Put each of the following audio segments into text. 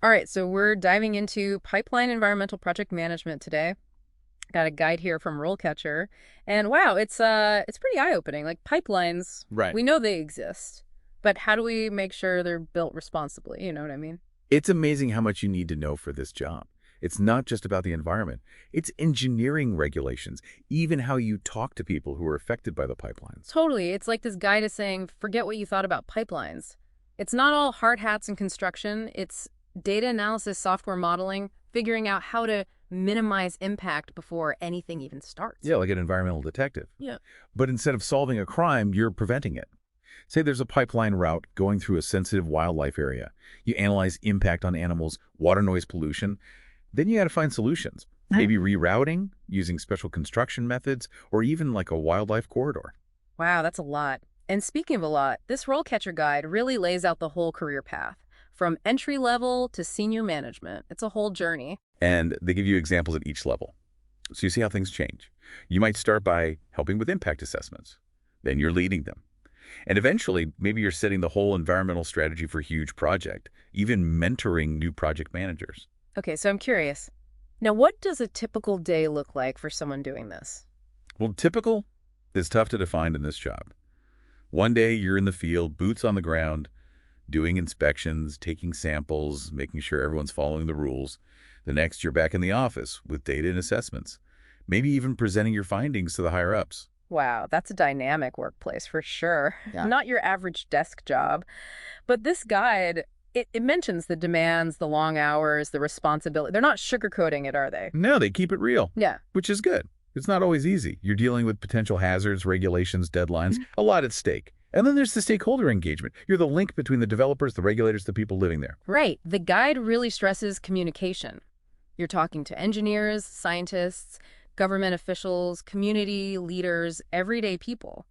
All right, so we're diving into pipeline environmental project management today. Got a guide here from RoleCatcher, and wow, it's pretty eye-opening. Like pipelines, Right. we know they exist, but how do we make sure they're built responsibly? You know what I mean? It's amazing how much you need to know for this job. It's not just about the environment. It's engineering regulations, even how you talk to people who are affected by the pipelines. Totally. It's like this guide is saying, forget what you thought about pipelines. It's not all hard hats and construction. It's data analysis, software modeling, figuring out how to minimize impact before anything even starts. Yeah, like an environmental detective. Yeah. But instead of solving a crime, you're preventing it. Say there's a pipeline route going through a sensitive wildlife area. You analyze impact on animals, water noise pollution. Then you got to find solutions. Maybe rerouting, using special construction methods, or even like a wildlife corridor. Wow, that's a lot. And speaking of a lot, this role catcher guide really lays out the whole career path, from entry level to senior management. It's a whole journey. And they give you examples at each level. So you see how things change. You might start by helping with impact assessments. Then you're leading them. And eventually, maybe you're setting the whole environmental strategy for a huge project, even mentoring new project managers. Okay, so I'm curious. Now, what does a typical day look like for someone doing this? Well, typical is tough to define in this job. One day you're in the field, boots on the ground, doing inspections, taking samples, making sure everyone's following the rules. The next, you're back in the office with data and assessments, maybe even presenting your findings to the higher-ups. Wow, that's a dynamic workplace for sure. Yeah. Not your average desk job. But this guide, it mentions the demands, the long hours, the responsibility. They're not sugarcoating it, are they? No, they keep it real, Yeah. which is good. It's not always easy. You're dealing with potential hazards, regulations, deadlines, a lot at stake. And then there's the stakeholder engagement. You're the link between the developers, the regulators, the people living there. Right. The guide really stresses communication. You're talking to engineers, scientists, government officials, community leaders, everyday people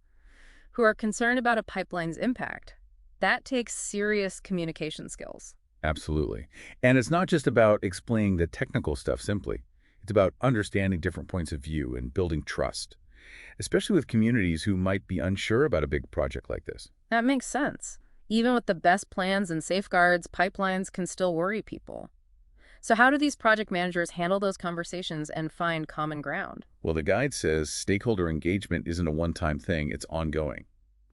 who are concerned about a pipeline's impact. That takes serious communication skills. Absolutely. And it's not just about explaining the technical stuff simply. It's about understanding different points of view and building trust, especially with communities who might be unsure about a big project like this. That makes sense. Even with the best plans and safeguards, pipelines can still worry people. So how do these project managers handle those conversations and find common ground? Well, the guide says stakeholder engagement isn't a one-time thing, it's ongoing.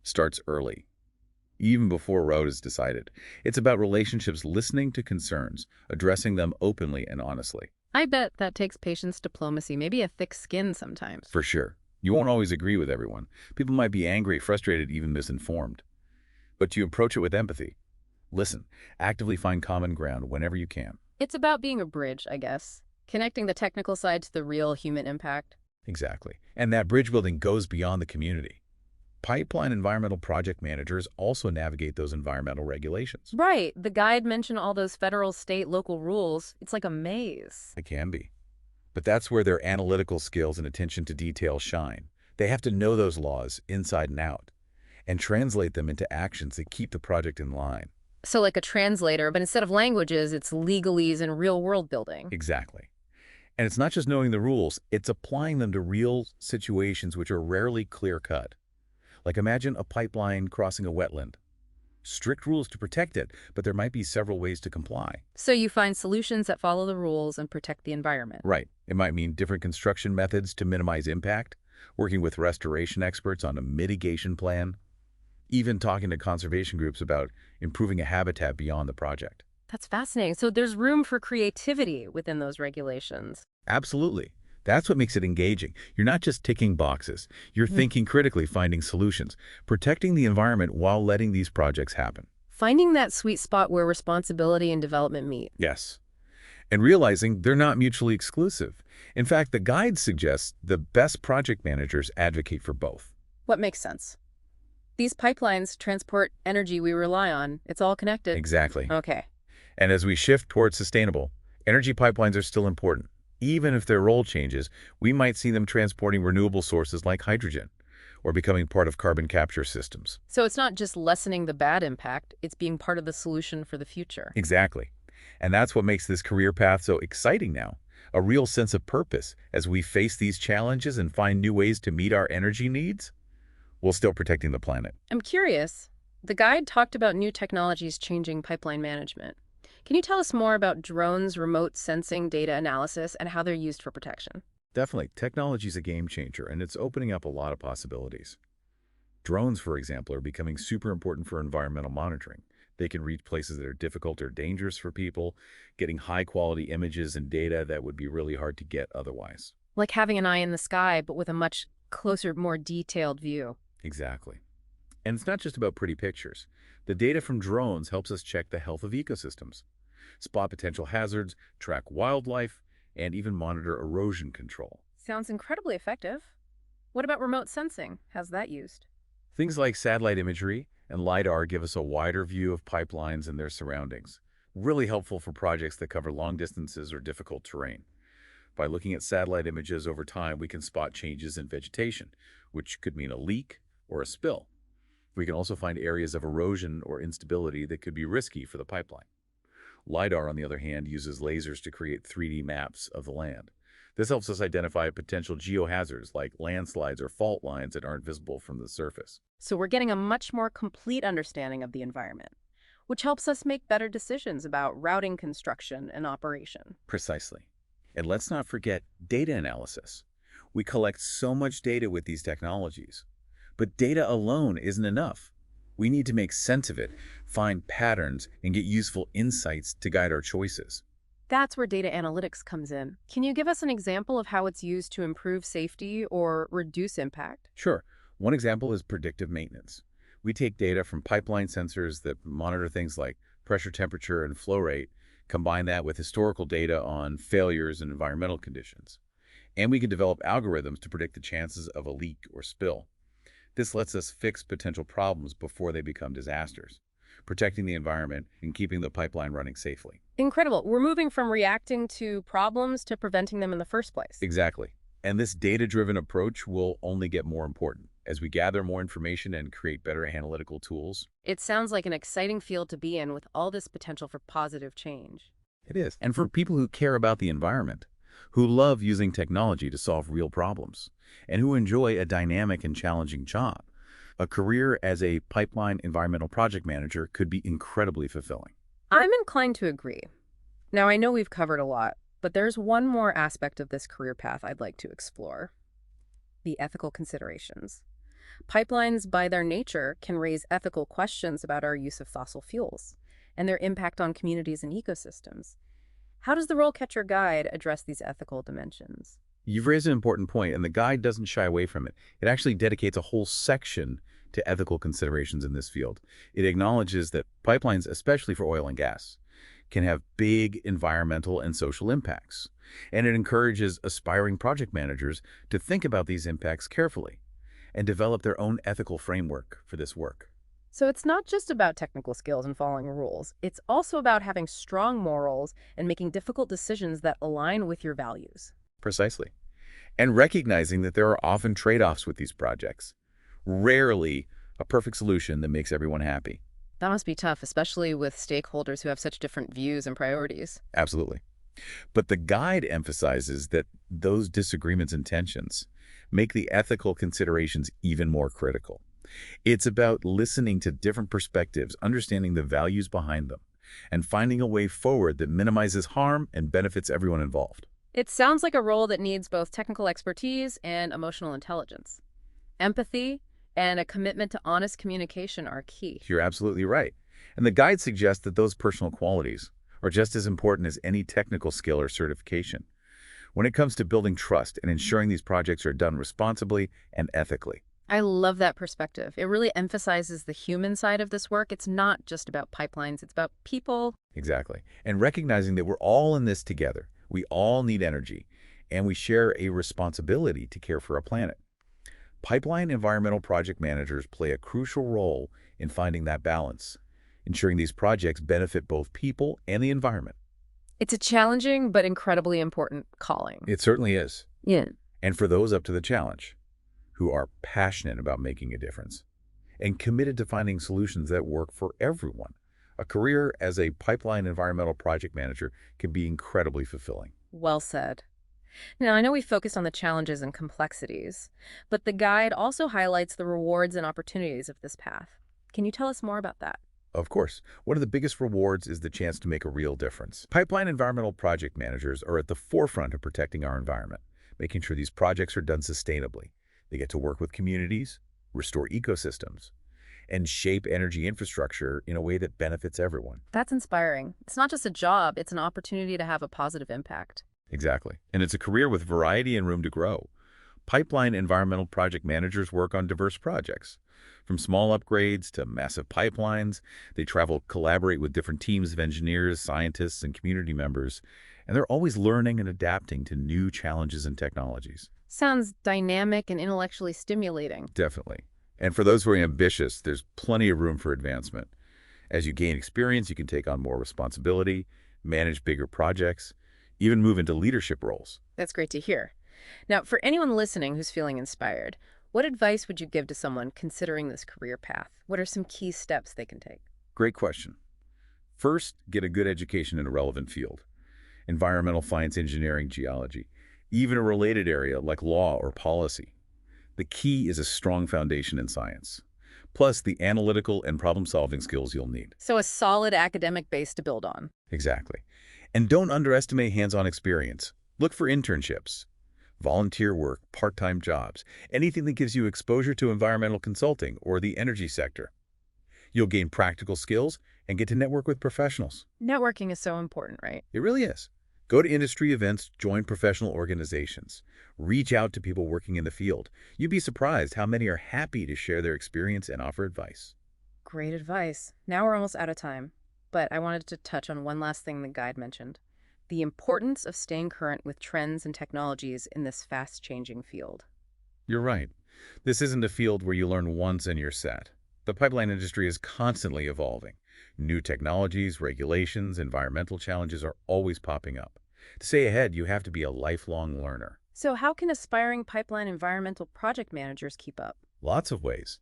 Starts early, even before a road is decided. It's about relationships listening to concerns, addressing them openly and honestly. I bet that takes patience, diplomacy, maybe a thick skin sometimes. For sure. You won't always agree with everyone. People might be angry, frustrated, even misinformed. But you approach it with empathy. Listen, actively find common ground whenever you can. It's about being a bridge, I guess, connecting the technical side to the real human impact. Exactly. And that bridge building goes beyond the community. Pipeline environmental project managers also navigate those environmental regulations. Right. The guide mentioned all those federal, state, local rules. It's like a maze. It can be. But that's where their analytical skills and attention to detail shine. They have to know those laws inside and out and translate them into actions that keep the project in line. So like a translator, but instead of languages, it's legalese and real world building. Exactly. And it's not just knowing the rules, it's applying them to real situations which are rarely clear-cut. Like imagine a pipeline crossing a wetland. Strict rules to protect it, but there might be several ways to comply. So you find solutions that follow the rules and protect the environment. Right. It might mean different construction methods to minimize impact, working with restoration experts on a mitigation plan, even talking to conservation groups about improving a habitat beyond the project. That's fascinating. So there's room for creativity within those regulations. Absolutely. That's what makes it engaging. You're not just ticking boxes. You're thinking critically, finding solutions, protecting the environment while letting these projects happen. Finding that sweet spot where responsibility and development meet. Yes. And realizing they're not mutually exclusive. In fact, the guide suggests the best project managers advocate for both. What makes sense? These pipelines transport energy we rely on. It's all connected. Exactly. Okay. And as we shift towards sustainable, energy pipelines are still important. Even if their role changes, we might see them transporting renewable sources like hydrogen or becoming part of carbon capture systems. So it's not just lessening the bad impact, it's being part of the solution for the future. Exactly. And that's what makes this career path so exciting now. A real sense of purpose as we face these challenges and find new ways to meet our energy needs while still protecting the planet. I'm curious. The guide talked about new technologies changing pipeline management. Can you tell us more about drones, remote sensing, data analysis, and how they're used for protection? Definitely, technology is a game changer, and it's opening up a lot of possibilities. Drones, for example, are becoming super important for environmental monitoring. They can reach places that are difficult or dangerous for people, getting high-quality images and data that would be really hard to get otherwise. Like having an eye in the sky, but with a much closer, more detailed view. Exactly. And it's not just about pretty pictures. The data from drones helps us check the health of ecosystems, spot potential hazards, track wildlife, and even monitor erosion control. Sounds incredibly effective. What about remote sensing? How's that used? Things like satellite imagery and LiDAR give us a wider view of pipelines and their surroundings. Really helpful for projects that cover long distances or difficult terrain. By looking at satellite images over time, we can spot changes in vegetation, which could mean a leak or a spill. We can also find areas of erosion or instability that could be risky for the pipeline. LiDAR, on the other hand, uses lasers to create 3D maps of the land. This helps us identify potential geohazards like landslides or fault lines that aren't visible from the surface. So we're getting a much more complete understanding of the environment, which helps us make better decisions about routing construction and operation. Precisely. And let's not forget data analysis. We collect so much data with these technologies. But data alone isn't enough. We need to make sense of it, find patterns, and get useful insights to guide our choices. That's where data analytics comes in. Can you give us an example of how it's used to improve safety or reduce impact? Sure. One example is predictive maintenance. We take data from pipeline sensors that monitor things like pressure, temperature, and flow rate, combine that with historical data on failures and environmental conditions. And we can develop algorithms to predict the chances of a leak or spill. This lets us fix potential problems before they become disasters, protecting the environment and keeping the pipeline running safely. Incredible. We're moving from reacting to problems to preventing them in the first place. Exactly. And this data-driven approach will only get more important as we gather more information and create better analytical tools. It sounds like an exciting field to be in with all this potential for positive change. It is. And for people who care about the environment, who love using technology to solve real problems, and who enjoy a dynamic and challenging job, a career as a pipeline environmental project manager could be incredibly fulfilling. I'm inclined to agree. Now, I know we've covered a lot, but there's one more aspect of this career path I'd like to explore: the ethical considerations. Pipelines, by their nature, can raise ethical questions about our use of fossil fuels and their impact on communities and ecosystems. How does the RoleCatcher guide address these ethical dimensions? You've raised an important point, and the guide doesn't shy away from it. It actually dedicates a whole section to ethical considerations in this field. It acknowledges that pipelines, especially for oil and gas, can have big environmental and social impacts. And it encourages aspiring project managers to think about these impacts carefully and develop their own ethical framework for this work. So it's not just about technical skills and following rules. It's also about having strong morals and making difficult decisions that align with your values. Precisely. And recognizing that there are often trade-offs with these projects. Rarely a perfect solution that makes everyone happy. That must be tough, especially with stakeholders who have such different views and priorities. Absolutely. But the guide emphasizes that those disagreements and tensions make the ethical considerations even more critical. It's about listening to different perspectives, understanding the values behind them, and finding a way forward that minimizes harm and benefits everyone involved. It sounds like a role that needs both technical expertise and emotional intelligence. Empathy and a commitment to honest communication are key. You're absolutely right. And the guide suggests that those personal qualities are just as important as any technical skill or certification when it comes to building trust and ensuring these projects are done responsibly and ethically. I love that perspective. It really emphasizes the human side of this work. It's not just about pipelines, it's about people. Exactly. And recognizing that we're all in this together. We all need energy, and we share a responsibility to care for our planet. Pipeline environmental project managers play a crucial role in finding that balance, ensuring these projects benefit both people and the environment. It's a challenging but incredibly important calling. It certainly is. Yeah. And for those up to the challenge, who are passionate about making a difference and committed to finding solutions that work for everyone, a career as a pipeline environmental project manager can be incredibly fulfilling. Well said. Now, I know we focused on the challenges and complexities, but the guide also highlights the rewards and opportunities of this path. Can you tell us more about that? Of course, one of the biggest rewards is the chance to make a real difference. Pipeline environmental project managers are at the forefront of protecting our environment, making sure these projects are done sustainably. They get to work with communities, restore ecosystems, and shape energy infrastructure in a way that benefits everyone. That's inspiring. It's not just a job, it's an opportunity to have a positive impact. Exactly. And it's a career with variety and room to grow. Pipeline environmental project managers work on diverse projects. From small upgrades to massive pipelines, they travel, collaborate with different teams of engineers, scientists, and community members, and they're always learning and adapting to new challenges and technologies. Sounds dynamic and intellectually stimulating. Definitely. And for those who are ambitious, there's plenty of room for advancement. As you gain experience, you can take on more responsibility, manage bigger projects, even move into leadership roles. That's great to hear. Now, for anyone listening who's feeling inspired, what advice would you give to someone considering this career path? What are some key steps they can take? Great question. First, get a good education in a relevant field. Environmental science, engineering, geology, even a related area like law or policy. The key is a strong foundation in science, plus the analytical and problem-solving skills you'll need. So a solid academic base to build on. Exactly. And don't underestimate hands-on experience. Look for internships, volunteer work, part-time jobs, anything that gives you exposure to environmental consulting or the energy sector. You'll gain practical skills and get to network with professionals. Networking is so important, right? It really is. Go to industry events, join professional organizations, reach out to people working in the field. You'd be surprised how many are happy to share their experience and offer advice. Great advice. Now we're almost out of time, but I wanted to touch on one last thing the guide mentioned: the importance of staying current with trends and technologies in this fast-changing field. You're right. This isn't a field where you learn once and you're set. The pipeline industry is constantly evolving. New technologies, regulations, environmental challenges are always popping up. To stay ahead, you have to be a lifelong learner. So how can aspiring pipeline environmental project managers keep up? Lots of ways.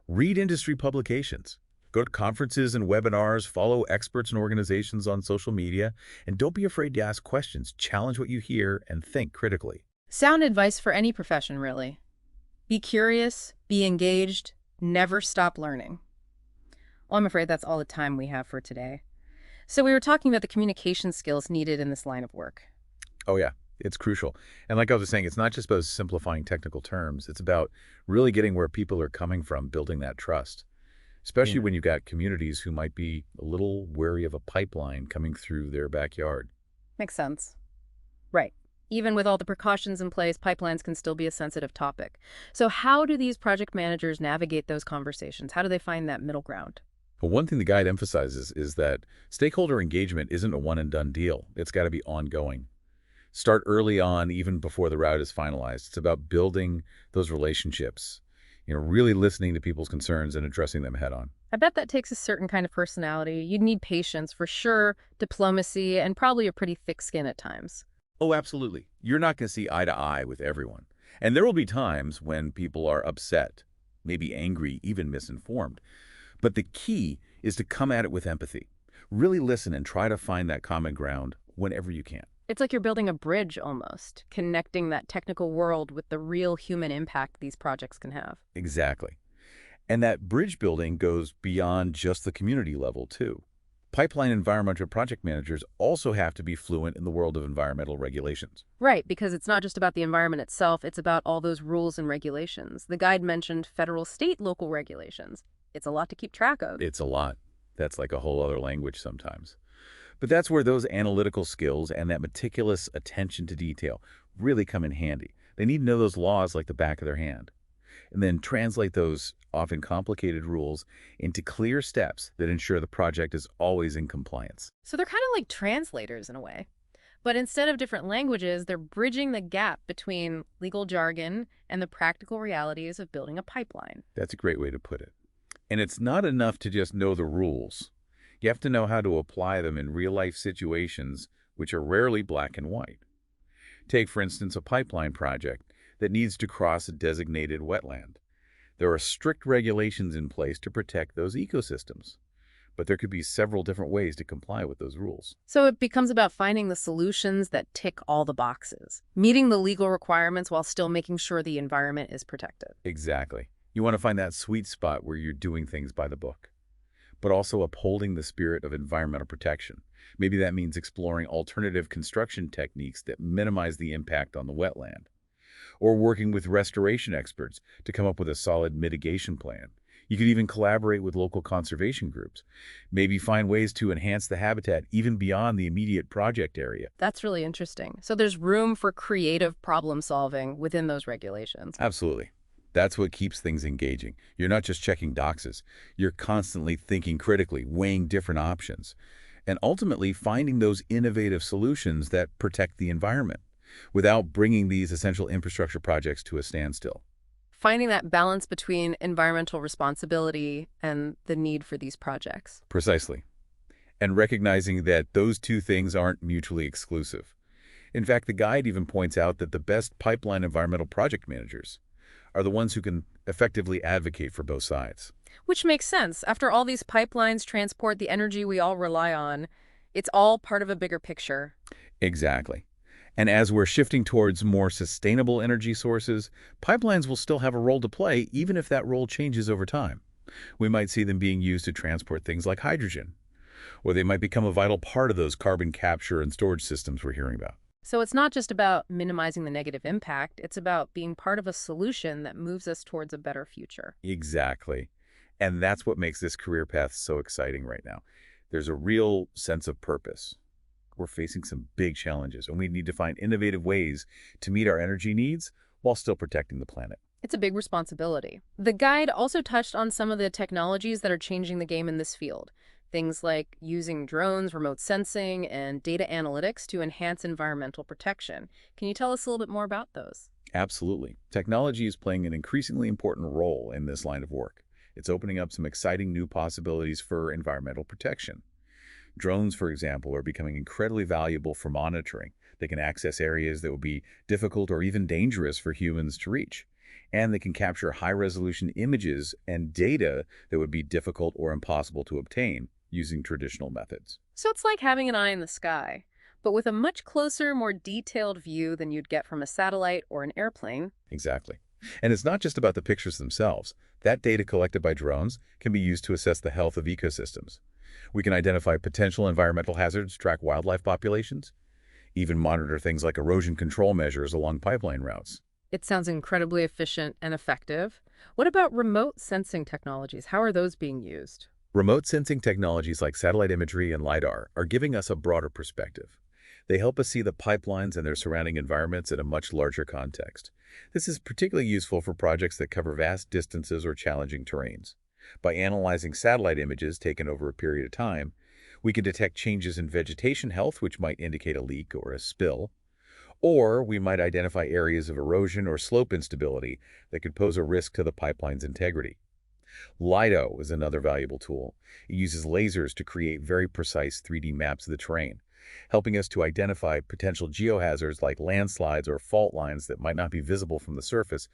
Read industry publications. Go to conferences and webinars, follow experts and organizations on social media, and don't be afraid to ask questions. Challenge what you hear and think critically. Sound advice for any profession, really. Be curious, be engaged, never stop learning. Well, I'm afraid that's all the time we have for today. So we were talking about the communication skills needed in this line of work. Oh yeah, it's crucial. And like I was saying, it's not just about simplifying technical terms. It's about really getting where people are coming from, building that trust. Especially when you've got communities who might be a little wary of a pipeline coming through their backyard. Makes sense. Right. Even with all the precautions in place, pipelines can still be a sensitive topic. So how do these project managers navigate those conversations? How do they find that middle ground? But one thing the guide emphasizes is that stakeholder engagement isn't a one-and-done deal. It's got to be ongoing. Start early on, even before the route is finalized. It's about building those relationships, really listening to people's concerns and addressing them head on. I bet that takes a certain kind of personality. You'd need patience for sure, diplomacy, and probably a pretty thick skin at times. Oh, absolutely. You're not going to see eye to eye with everyone. And there will be times when people are upset, maybe angry, even misinformed. But the key is to come at it with empathy. Really listen and try to find that common ground whenever you can. It's like you're building a bridge almost, connecting that technical world with the real human impact these projects can have. Exactly. And that bridge building goes beyond just the community level, too. Pipeline environmental project managers also have to be fluent in the world of environmental regulations. Right, because it's not just about the environment itself, it's about all those rules and regulations. The guide mentioned federal, state, local regulations. It's a lot to keep track of. It's a lot. That's like a whole other language sometimes. But that's where those analytical skills and that meticulous attention to detail really come in handy. They need to know those laws like the back of their hand, and then translate those often complicated rules into clear steps that ensure the project is always in compliance. So they're kind of like translators in a way. But instead of different languages, they're bridging the gap between legal jargon and the practical realities of building a pipeline. That's a great way to put it. And it's not enough to just know the rules. You have to know how to apply them in real-life situations, which are rarely black and white. Take, for instance, a pipeline project that needs to cross a designated wetland. There are strict regulations in place to protect those ecosystems, but there could be several different ways to comply with those rules. So it becomes about finding the solutions that tick all the boxes, meeting the legal requirements while still making sure the environment is protected. Exactly. You want to find that sweet spot where you're doing things by the book. but also upholding the spirit of environmental protection. Maybe that means exploring alternative construction techniques that minimize the impact on the wetland, or working with restoration experts to come up with a solid mitigation plan. You could even collaborate with local conservation groups, maybe find ways to enhance the habitat even beyond the immediate project area. That's really interesting. So there's room for creative problem solving within those regulations. Absolutely. That's what keeps things engaging. You're not just checking boxes. You're constantly thinking critically, weighing different options, and ultimately finding those innovative solutions that protect the environment without bringing these essential infrastructure projects to a standstill. Finding that balance between environmental responsibility and the need for these projects. Precisely. And recognizing that those two things aren't mutually exclusive. In fact, the guide even points out that the best pipeline environmental project managers are the ones who can effectively advocate for both sides. Which makes sense. After all these pipelines transport the energy we all rely on, it's all part of a bigger picture. Exactly. And as we're shifting towards more sustainable energy sources, pipelines will still have a role to play, even if that role changes over time. We might see them being used to transport things like hydrogen, or they might become a vital part of those carbon capture and storage systems we're hearing about. So it's not just about minimizing the negative impact, it's about being part of a solution that moves us towards a better future. Exactly. And that's what makes this career path so exciting right now. There's a real sense of purpose. We're facing some big challenges, and we need to find innovative ways to meet our energy needs while still protecting the planet. It's a big responsibility. The guide also touched on some of the technologies that are changing the game in this field. Things like using drones, remote sensing, and data analytics to enhance environmental protection. Can you tell us a little bit more about those? Absolutely. Technology is playing an increasingly important role in this line of work. It's opening up some exciting new possibilities for environmental protection. Drones, for example, are becoming incredibly valuable for monitoring. They can access areas that would be difficult or even dangerous for humans to reach. And they can capture high-resolution images and data that would be difficult or impossible to obtain using traditional methods. So it's like having an eye in the sky, but with a much closer, more detailed view than you'd get from a satellite or an airplane. Exactly. And it's not just about the pictures themselves. That data collected by drones can be used to assess the health of ecosystems. We can identify potential environmental hazards, track wildlife populations, even monitor things like erosion control measures along pipeline routes. It sounds incredibly efficient and effective. What about remote sensing technologies? How are those being used? Remote sensing technologies like satellite imagery and LiDAR are giving us a broader perspective. They help us see the pipelines and their surrounding environments in a much larger context. This is particularly useful for projects that cover vast distances or challenging terrains. By analyzing satellite images taken over a period of time, we can detect changes in vegetation health, which might indicate a leak or a spill, or we might identify areas of erosion or slope instability that could pose a risk to the pipeline's integrity. LiDAR is another valuable tool. It uses lasers to create very precise 3D maps of the terrain, helping us to identify potential geohazards like landslides or fault lines that might not be visible from the surface.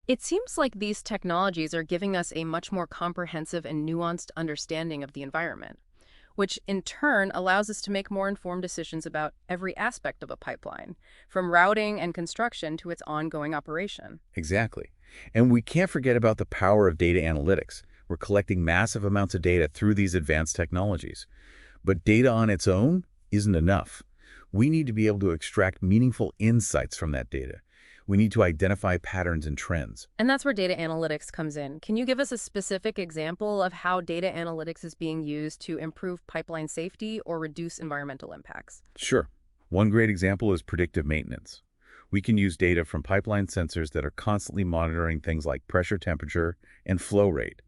It seems like these technologies are giving us a much more comprehensive and nuanced understanding of the environment, which in turn allows us to make more informed decisions about every aspect of a pipeline, from routing and construction to its ongoing operation. Exactly. And we can't forget about the power of data analytics. We're collecting massive amounts of data through these advanced technologies. But data on its own isn't enough. We need to be able to extract meaningful insights from that data. We need to identify patterns and trends. And that's where data analytics comes in. Can you give us a specific example of how data analytics is being used to improve pipeline safety or reduce environmental impacts? Sure. One great example is predictive maintenance. We can use data from pipeline sensors that are constantly monitoring things like pressure, temperature, and flow rate.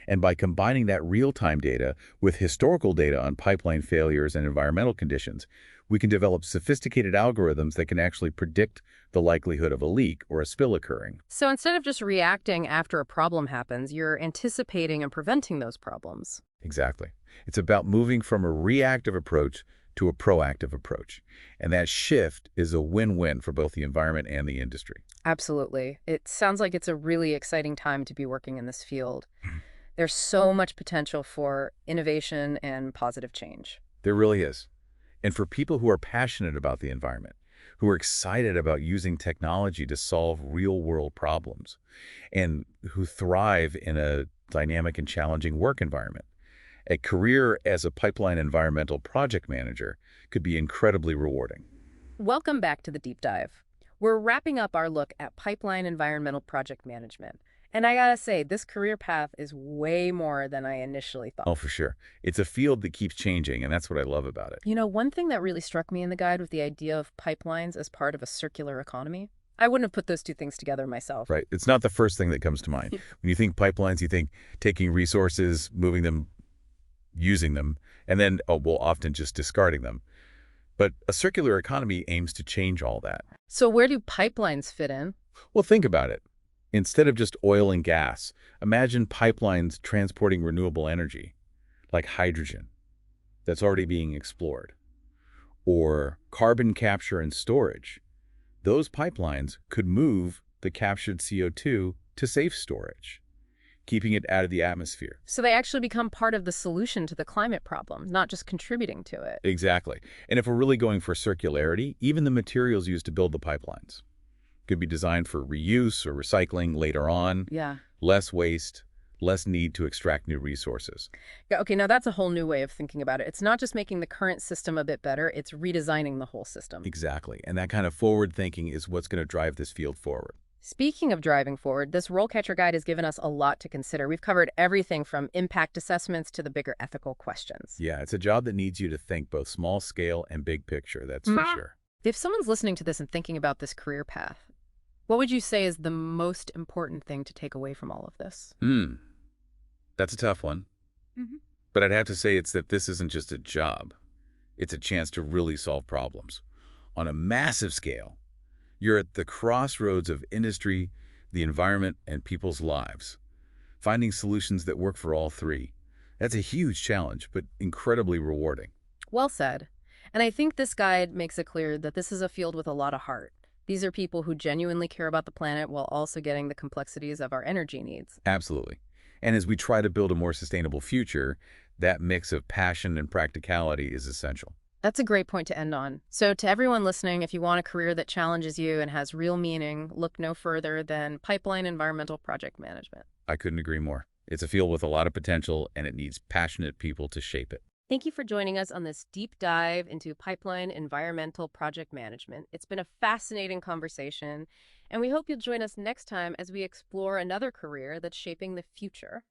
And by combining that real-time data with historical data on pipeline failures and environmental conditions, we can develop sophisticated algorithms that can actually predict the likelihood of a leak or a spill occurring. So instead of just reacting after a problem happens, you're anticipating and preventing those problems. Exactly. It's about moving from a reactive approach to a proactive approach. And that shift is a win-win for both the environment and the industry. Absolutely. It sounds like it's a really exciting time to be working in this field. There's so much potential for innovation and positive change. There really is. And for people who are passionate about the environment, who are excited about using technology to solve real-world problems, and who thrive in a dynamic and challenging work environment, A career as a pipeline environmental project manager could be incredibly rewarding. Welcome back to the deep dive. We're wrapping up our look at pipeline environmental project management. And I gotta say, this career path is way more than I initially thought. Oh, for sure. It's a field that keeps changing, and that's what I love about it. You know, one thing that really struck me in the guide was the idea of pipelines as part of a circular economy. I wouldn't have put those two things together myself. Right. It's not the first thing that comes to mind. When you think pipelines, you think taking resources, moving them, using them, and then, oh, well, often just discarding them. But a circular economy aims to change all that. So where do pipelines fit in? Well, think about it. Instead of just oil and gas, imagine pipelines transporting renewable energy, like hydrogen, that's already being explored, or carbon capture and storage. Those pipelines could move the captured CO2 to safe storage, keeping it out of the atmosphere. So they actually become part of the solution to the climate problem, not just contributing to it. Exactly. And if we're really going for circularity, even the materials used to build the pipelines could be designed for reuse or recycling later on. Yeah. Less waste, less need to extract new resources. Yeah, okay, now that's a whole new way of thinking about it. It's not just making the current system a bit better, it's redesigning the whole system. Exactly. And that kind of forward thinking is what's going to drive this field forward. Speaking of driving forward, this RoleCatcher guide has given us a lot to consider. We've covered everything from impact assessments to the bigger ethical questions. Yeah, it's a job that needs you to think both small scale and big picture, that's for sure. If someone's listening to this and thinking about this career path, what would you say is the most important thing to take away from all of this? That's a tough one. But I'd have to say it's that this isn't just a job. It's a chance to really solve problems on a massive scale. You're at the crossroads of industry, the environment, and people's lives. Finding solutions that work for all three. That's a huge challenge, but incredibly rewarding. Well said. And I think this guide makes it clear that this is a field with a lot of heart. These are people who genuinely care about the planet while also getting the complexities of our energy needs. Absolutely. And as we try to build a more sustainable future, that mix of passion and practicality is essential. That's a great point to end on. So to everyone listening, if you want a career that challenges you and has real meaning, look no further than pipeline environmental project management. I couldn't agree more. It's a field with a lot of potential, and it needs passionate people to shape it. Thank you for joining us on this deep dive into pipeline environmental project management. It's been a fascinating conversation, and we hope you'll join us next time as we explore another career that's shaping the future.